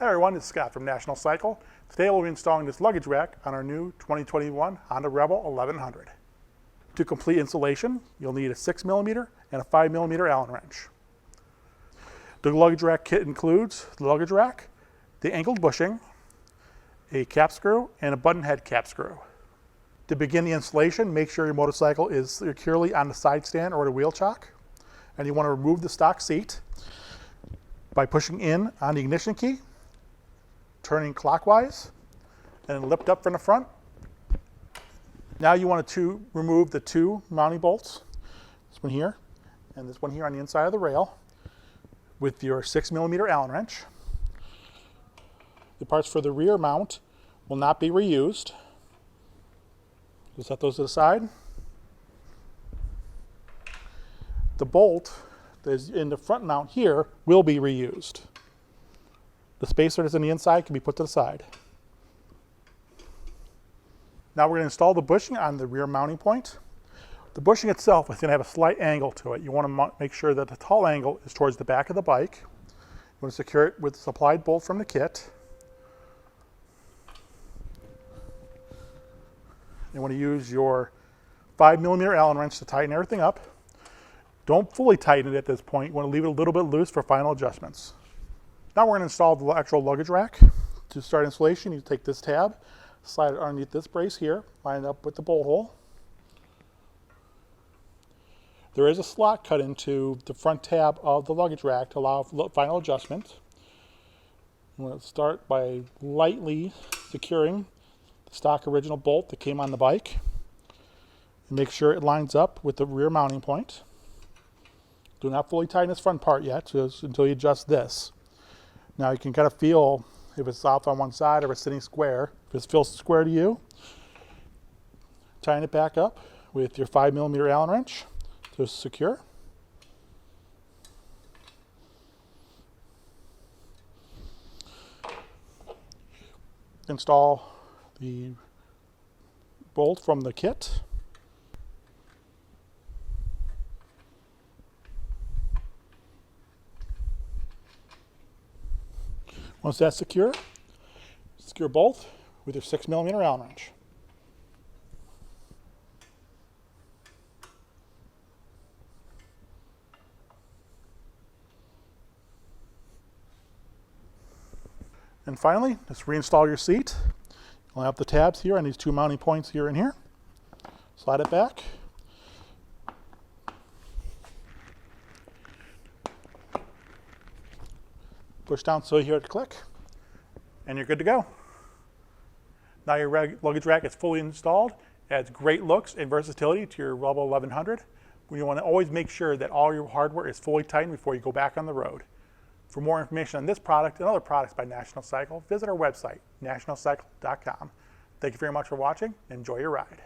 Hi everyone, it's Scott from National Cycle. Today we'll be installing this luggage rack on our new 2021 Honda Rebel 1100. To complete installation, you'll need a 6mm and a 5mm Allen wrench. The luggage rack kit includes the luggage rack, the angled bushing, a cap screw, and a button head cap screw. To begin the installation, make sure your motorcycle is securely on the side stand or the wheel chock, and you want to remove the stock seat by pushing in on the ignition key, turning clockwise, and then lift up from the front. Now you want to remove the two mounting bolts, this one here and this one here on the inside of the rail, with your 6mm Allen wrench. The parts for the rear mount will not be reused. Just set those to the side. The bolt that is in the front mount here will be reused. The spacer that's on the inside can be put to the side. Now we're going to install the bushing on the rear mounting point. The bushing itself is going to have a slight angle to it. You want to make sure that the tall angle is towards the back of the bike. You want to secure it with the supplied bolt from the kit. You want to use your 5mm Allen wrench to tighten everything up. Don't fully tighten it at this point. You want to leave it a little bit loose for final adjustments. Now we're going to install the actual luggage rack. To start installation, you take this tab, slide it underneath this brace here, line it up with the bolt hole. There is a slot cut into the front tab of the luggage rack to allow for final adjustment. You want to start by lightly securing the stock original bolt that came on the bike. And make sure it lines up with the rear mounting point. Do not fully tighten this front part yet until you adjust this. Now you can kind of feel if it's off on one side or if it's sitting square. If it feels square to you, tighten it back up with your 5mm Allen wrench to secure. Install the bolt from the kit. Once that's secure, secure both with your 6mm Allen wrench. And finally, just reinstall your seat. You'll have the tabs here on these two mounting points here and here. Slide it back. Push down so you hear it click, and you're good to go. Now your luggage rack is fully installed. It adds great looks and versatility to your Rebel 1100. You want to always make sure that all your hardware is fully tightened before you go back on the road. For more information on this product and other products by National Cycle, visit our website, nationalcycle.com. Thank you very much for watching. Enjoy your ride.